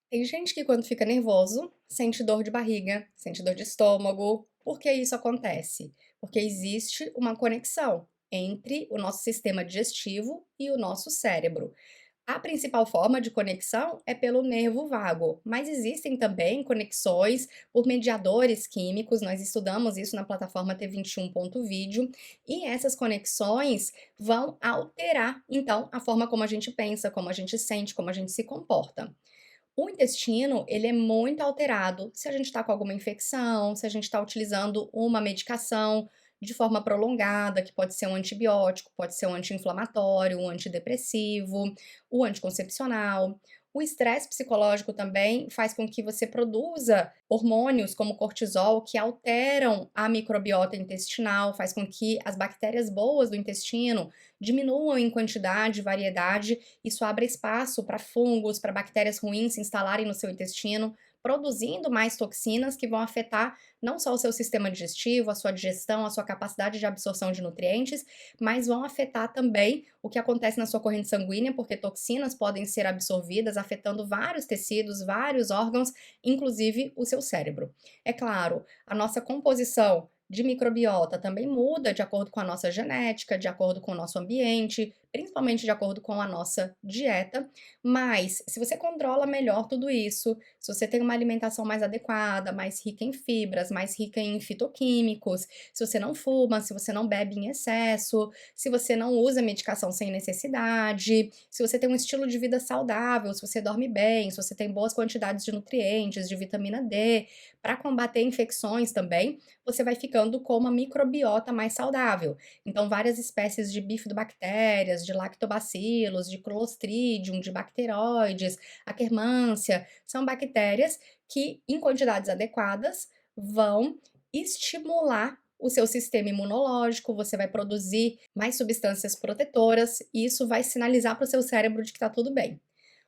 Tem gente que quando fica nervoso, sente dor de barriga, sente dor de estômago. Por que isso acontece? Porque existe uma conexão entre o nosso sistema digestivo e o nosso cérebro. A principal forma de conexão é pelo nervo vago, mas existem também conexões por mediadores químicos. Nós estudamos isso na plataforma T21.video, e essas conexões vão alterar então a forma como a gente pensa, como a gente sente, como a gente se comporta. O intestino, ele é muito alterado se a gente está com alguma infecção, se a gente está utilizando uma medicação de forma prolongada, que pode ser um antibiótico, pode ser um anti-inflamatório, um antidepressivo, o anticoncepcional. O estresse psicológico também faz com que você produza hormônios como cortisol que alteram a microbiota intestinal, faz com que as bactérias boas do intestino diminuam em quantidade e variedade. Isso abre espaço para fungos, para bactérias ruins se instalarem no seu intestino, produzindo mais toxinas que vão afetar não só o seu sistema digestivo, a sua digestão, a sua capacidade de absorção de nutrientes, mas vão afetar também o que acontece na sua corrente sanguínea, porque toxinas podem ser absorvidas, afetando vários tecidos, vários órgãos, inclusive o seu cérebro. É claro, a nossa composição de microbiota também muda de acordo com a nossa genética, de acordo com o nosso ambiente, principalmente de acordo com a nossa dieta, mas se você controla melhor tudo isso, se você tem uma alimentação mais adequada, mais rica em fibras, mais rica em fitoquímicos, se você não fuma, se você não bebe em excesso, se você não usa medicação sem necessidade, se você tem um estilo de vida saudável, se você dorme bem, se você tem boas quantidades de nutrientes, de vitamina D, para combater infecções também, você vai ficando com uma microbiota mais saudável. Então, várias espécies de bifidobactérias, de lactobacilos, de clostridium, de bacteroides, Akkermansia, são bactérias que, em quantidades adequadas, vão estimular o seu sistema imunológico, você vai produzir mais substâncias protetoras, e isso vai sinalizar para o seu cérebro de que está tudo bem.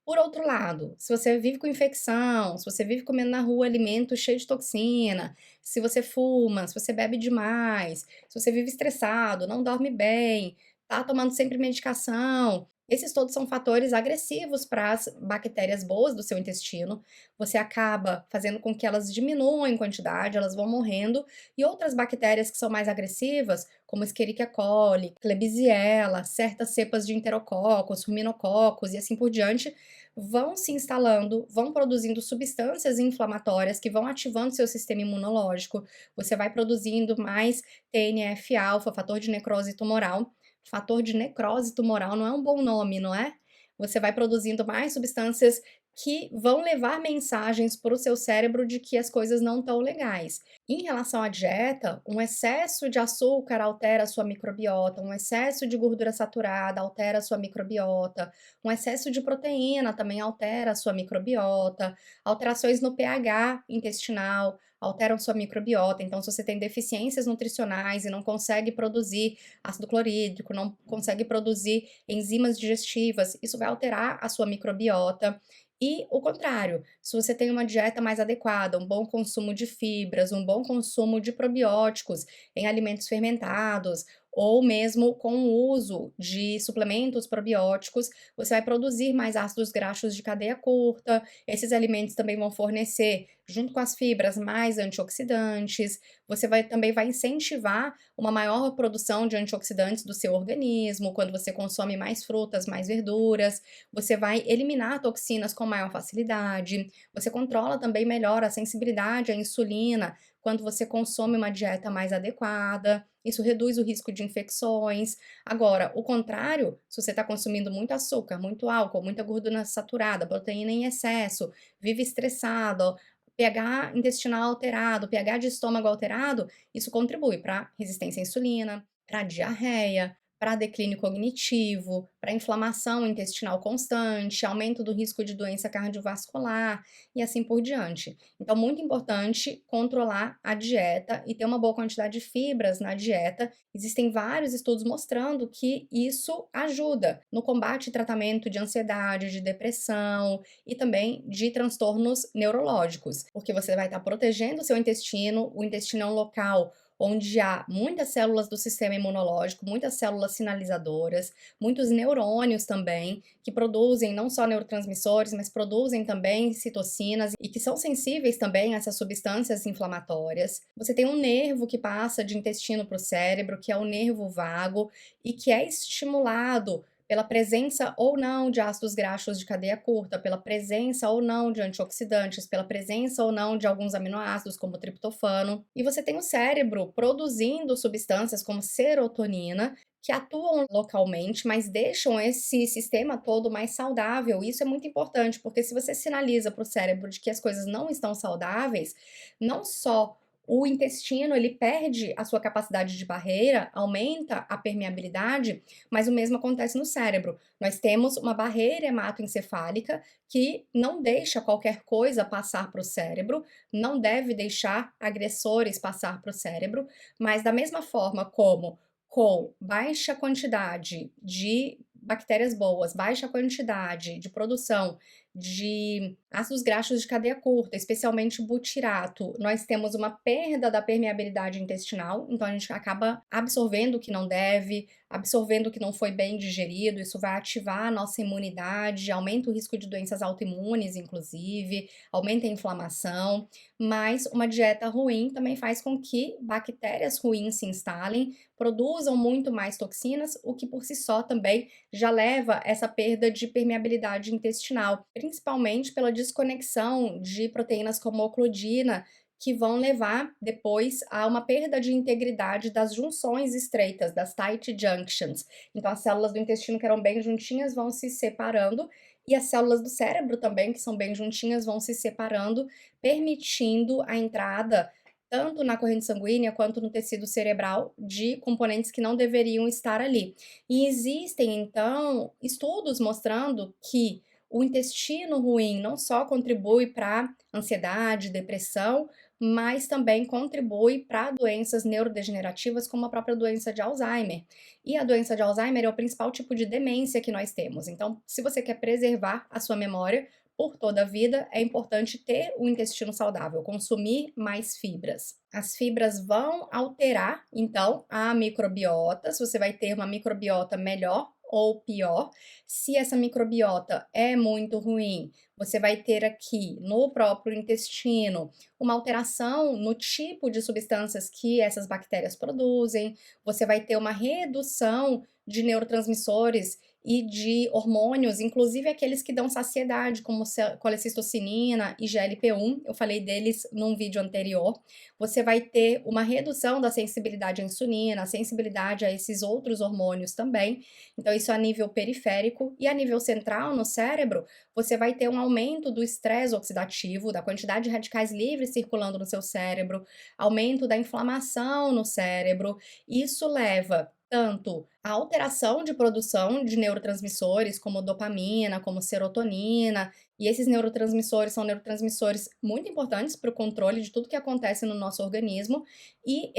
Por outro lado, se você vive com infecção, se você vive comendo na rua alimento cheio de toxina, se você fuma, se você bebe demais, se você vive estressado, não dorme bem, tá tomando sempre medicação, esses todos são fatores agressivos para as bactérias boas do seu intestino. Você acaba fazendo com que elas diminuam em quantidade, elas vão morrendo, e outras bactérias que são mais agressivas, como Escherichia coli, Klebsiella, certas cepas de enterococos, ruminococos e assim por diante, vão se instalando, vão produzindo substâncias inflamatórias que vão ativando seu sistema imunológico. Você vai produzindo mais TNF-alfa, fator de necrose tumoral. Fator de necrose tumoral não é um bom nome, não é? Você vai produzindo mais substâncias que vão levar mensagens para o seu cérebro de que as coisas não estão legais. Em relação à dieta, um excesso de açúcar altera a sua microbiota, um excesso de gordura saturada altera a sua microbiota, um excesso de proteína também altera a sua microbiota, alterações no pH intestinal alteram sua microbiota. Então, se você tem deficiências nutricionais e não consegue produzir ácido clorídrico, não consegue produzir enzimas digestivas, isso vai alterar a sua microbiota. E o contrário, se você tem uma dieta mais adequada, um bom consumo de fibras, um bom consumo de probióticos em alimentos fermentados, ou mesmo com o uso de suplementos probióticos, você vai produzir mais ácidos graxos de cadeia curta. Esses alimentos também vão fornecer, junto com as fibras, mais antioxidantes. Você também vai incentivar uma maior produção de antioxidantes do seu organismo. Quando você consome mais frutas, mais verduras, você vai eliminar toxinas com maior facilidade. Você controla também melhor a sensibilidade à insulina quando você consome uma dieta mais adequada. Isso reduz o risco de infecções. Agora, o contrário, se você está consumindo muito açúcar, muito álcool, muita gordura saturada, proteína em excesso, vive estressado, pH intestinal alterado, pH de estômago alterado, isso contribui para resistência à insulina, para diarreia, para declínio cognitivo, para inflamação intestinal constante, aumento do risco de doença cardiovascular e assim por diante. Então, muito importante controlar a dieta e ter uma boa quantidade de fibras na dieta. Existem vários estudos mostrando que isso ajuda no combate e tratamento de ansiedade, de depressão e também de transtornos neurológicos, porque você vai estar protegendo o seu intestino. O intestino é um local onde há muitas células do sistema imunológico, muitas células sinalizadoras, muitos neurônios também, que produzem não só neurotransmissores, mas produzem também citocinas e que são sensíveis também a essas substâncias inflamatórias. Você tem um nervo que passa de intestino para o cérebro, que é o nervo vago, e que é estimulado pela presença ou não de ácidos graxos de cadeia curta, pela presença ou não de antioxidantes, pela presença ou não de alguns aminoácidos, como o triptofano. E você tem o cérebro produzindo substâncias como serotonina, que atuam localmente, mas deixam esse sistema todo mais saudável. Isso é muito importante, porque se você sinaliza para o cérebro de que as coisas não estão saudáveis, não só o intestino ele perde a sua capacidade de barreira, aumenta a permeabilidade, mas o mesmo acontece no cérebro. Nós temos uma barreira hematoencefálica que não deixa qualquer coisa passar para o cérebro, não deve deixar agressores passar para o cérebro, mas da mesma forma como com baixa quantidade de bactérias boas, baixa quantidade de produção de ácidos graxos de cadeia curta, especialmente butirato, nós temos uma perda da permeabilidade intestinal, então a gente acaba absorvendo o que não deve, absorvendo o que não foi bem digerido, isso vai ativar a nossa imunidade, aumenta o risco de doenças autoimunes, inclusive, aumenta a inflamação, mas uma dieta ruim também faz com que bactérias ruins se instalem, produzam muito mais toxinas, o que por si só também já leva essa perda de permeabilidade intestinal, principalmente pela desconexão de proteínas como a ocludina, que vão levar depois a uma perda de integridade das junções estreitas, das tight junctions. Então, as células do intestino que eram bem juntinhas vão se separando e as células do cérebro também, que são bem juntinhas, vão se separando, permitindo a entrada tanto na corrente sanguínea quanto no tecido cerebral de componentes que não deveriam estar ali. E existem, então, estudos mostrando que o intestino ruim não só contribui para ansiedade, depressão, mas também contribui para doenças neurodegenerativas, como a própria doença de Alzheimer. E a doença de Alzheimer é o principal tipo de demência que nós temos. Então, se você quer preservar a sua memória por toda a vida, é importante ter o intestino saudável, consumir mais fibras. As fibras vão alterar, então, a microbiota, se você vai ter uma microbiota melhor ou pior. Se essa microbiota é muito ruim, você vai ter aqui no próprio intestino uma alteração no tipo de substâncias que essas bactérias produzem, você vai ter uma redução de neurotransmissores e de hormônios, inclusive aqueles que dão saciedade, como colecistocinina e GLP-1, eu falei deles num vídeo anterior. Você vai ter uma redução da sensibilidade à insulina, a sensibilidade a esses outros hormônios também. Então, isso a nível periférico e a nível central, no cérebro, você vai ter um aumento do estresse oxidativo, da quantidade de radicais livres circulando no seu cérebro, aumento da inflamação no cérebro. Isso leva tanto a alteração de produção de neurotransmissores, como dopamina, como serotonina, e esses neurotransmissores são neurotransmissores muito importantes para o controle de tudo que acontece no nosso organismo, e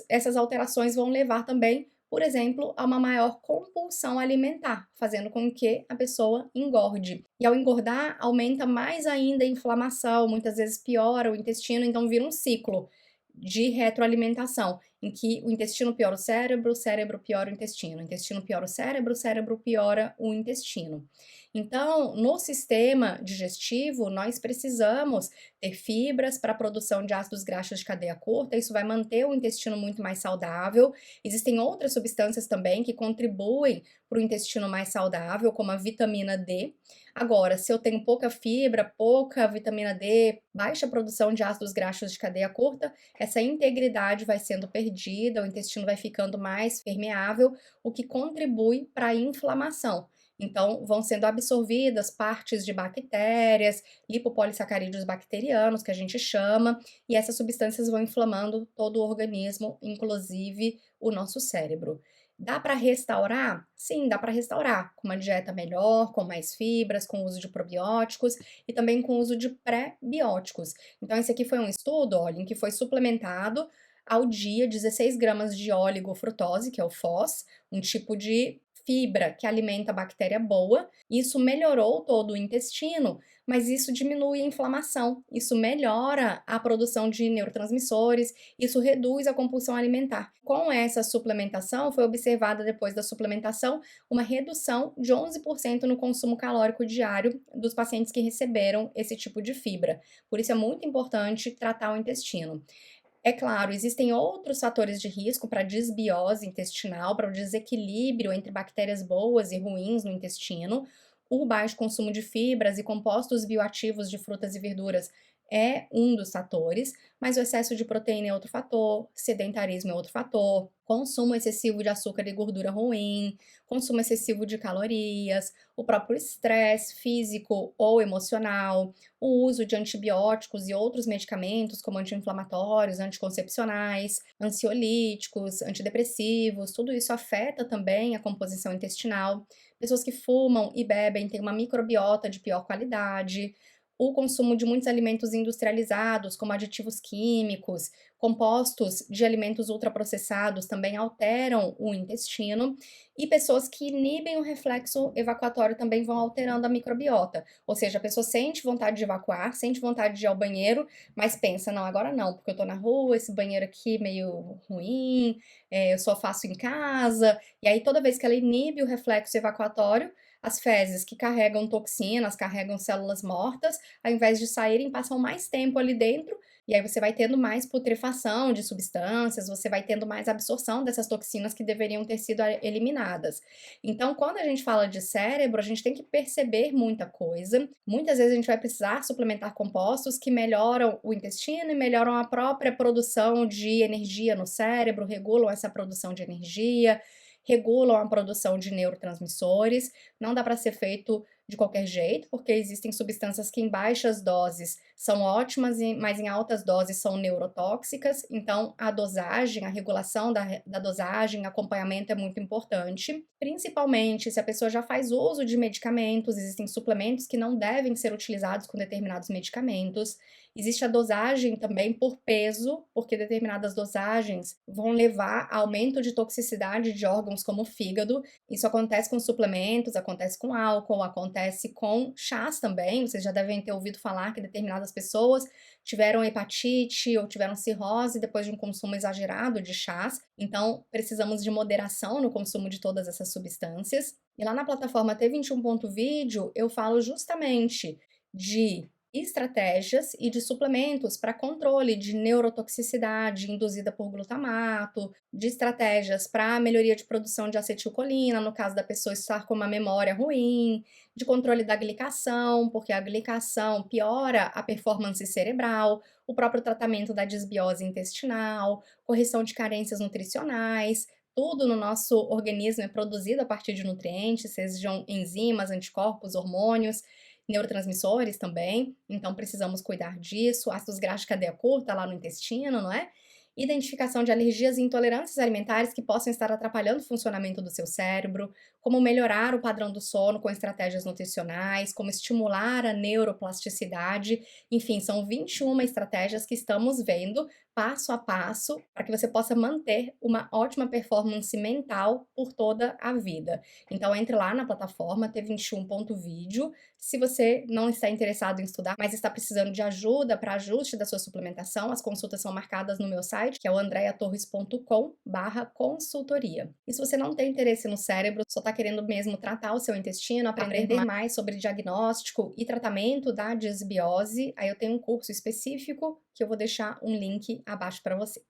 essas alterações vão levar também, por exemplo, a uma maior compulsão alimentar, fazendo com que a pessoa engorde. E ao engordar, aumenta mais ainda a inflamação, muitas vezes piora o intestino, então vira um ciclo de retroalimentação, em que o intestino piora o cérebro piora o intestino piora o cérebro piora o intestino. Então, no sistema digestivo, nós precisamos ter fibras para a produção de ácidos graxos de cadeia curta, isso vai manter o intestino muito mais saudável. Existem outras substâncias também que contribuem para o intestino mais saudável, como a vitamina D. Agora, se eu tenho pouca fibra, pouca vitamina D, baixa produção de ácidos graxos de cadeia curta, essa integridade vai sendo perdida, o intestino vai ficando mais permeável, o que contribui para a inflamação. Então, vão sendo absorvidas partes de bactérias, lipopolissacarídeos bacterianos, que a gente chama, e essas substâncias vão inflamando todo o organismo, inclusive o nosso cérebro. Dá para restaurar? Sim, dá para restaurar, com uma dieta melhor, com mais fibras, com o uso de probióticos e também com o uso de pré-bióticos. Então, esse aqui foi um estudo, olha, em que foi suplementado ao dia 16 gramas de oligofrutose, que é o FOS, um tipo de fibra que alimenta a bactéria boa, isso melhorou todo o intestino, mas isso diminui a inflamação, isso melhora a produção de neurotransmissores, isso reduz a compulsão alimentar. Com essa suplementação, foi observada depois da suplementação uma redução de 11% no consumo calórico diário dos pacientes que receberam esse tipo de fibra. Por isso é muito importante tratar o intestino. É claro, existem outros fatores de risco para desbiose intestinal, para o desequilíbrio entre bactérias boas e ruins no intestino. O baixo consumo de fibras e compostos bioativos de frutas e verduras é um dos fatores, mas o excesso de proteína é outro fator, sedentarismo é outro fator, consumo excessivo de açúcar e gordura ruim, consumo excessivo de calorias, o próprio estresse físico ou emocional, o uso de antibióticos e outros medicamentos, como anti-inflamatórios, anticoncepcionais, ansiolíticos, antidepressivos, tudo isso afeta também a composição intestinal. Pessoas que fumam e bebem têm uma microbiota de pior qualidade. O consumo de muitos alimentos industrializados, como aditivos químicos, compostos de alimentos ultraprocessados também alteram o intestino, e pessoas que inibem o reflexo evacuatório também vão alterando a microbiota. Ou seja, a pessoa sente vontade de evacuar, sente vontade de ir ao banheiro, mas pensa, não, agora não, porque eu tô na rua, esse banheiro aqui meio ruim, eu só faço em casa, e aí toda vez que ela inibe o reflexo evacuatório, as fezes que carregam toxinas, carregam células mortas, ao invés de saírem, passam mais tempo ali dentro, e aí você vai tendo mais putrefação de substâncias, você vai tendo mais absorção dessas toxinas que deveriam ter sido eliminadas. Então, quando a gente fala de cérebro, a gente tem que perceber muita coisa. Muitas vezes a gente vai precisar suplementar compostos que melhoram o intestino e melhoram a própria produção de energia no cérebro, regulam essa produção de energia, regulam a produção de neurotransmissores. Não dá para ser feito de qualquer jeito, porque existem substâncias que em baixas doses são ótimas, mas em altas doses são neurotóxicas, então a dosagem, a regulação da dosagem, acompanhamento é muito importante, principalmente se a pessoa já faz uso de medicamentos, existem suplementos que não devem ser utilizados com determinados medicamentos, existe a dosagem também por peso, porque determinadas dosagens vão levar a aumento de toxicidade de órgãos como o fígado. Isso acontece com suplementos, acontece com álcool, acontece com chás também. Vocês já devem ter ouvido falar que determinadas pessoas tiveram hepatite ou tiveram cirrose depois de um consumo exagerado de chás. Então, precisamos de moderação no consumo de todas essas substâncias. E lá na plataforma T21.video eu falo justamente de estratégias e de suplementos para controle de neurotoxicidade induzida por glutamato, de estratégias para melhoria de produção de acetilcolina, no caso da pessoa estar com uma memória ruim, de controle da glicação, porque a glicação piora a performance cerebral, o próprio tratamento da desbiose intestinal, correção de carências nutricionais. Tudo no nosso organismo é produzido a partir de nutrientes, sejam enzimas, anticorpos, hormônios, neurotransmissores também, então precisamos cuidar disso, ácidos graxos de cadeia curta lá no intestino, não é? Identificação de alergias e intolerâncias alimentares que possam estar atrapalhando o funcionamento do seu cérebro, como melhorar o padrão do sono com estratégias nutricionais, como estimular a neuroplasticidade, enfim, são 21 estratégias que estamos vendo passo a passo para que você possa manter uma ótima performance mental por toda a vida. Então entre lá na plataforma T21.video, se você não está interessado em estudar, mas está precisando de ajuda para ajuste da sua suplementação, as consultas são marcadas no meu site, que é o andreatorres.com/consultoria. E se você não tem interesse no cérebro, só está querendo mesmo tratar o seu intestino, aprender mais sobre diagnóstico e tratamento da disbiose, aí eu tenho um curso específico que eu vou deixar um link abaixo para você.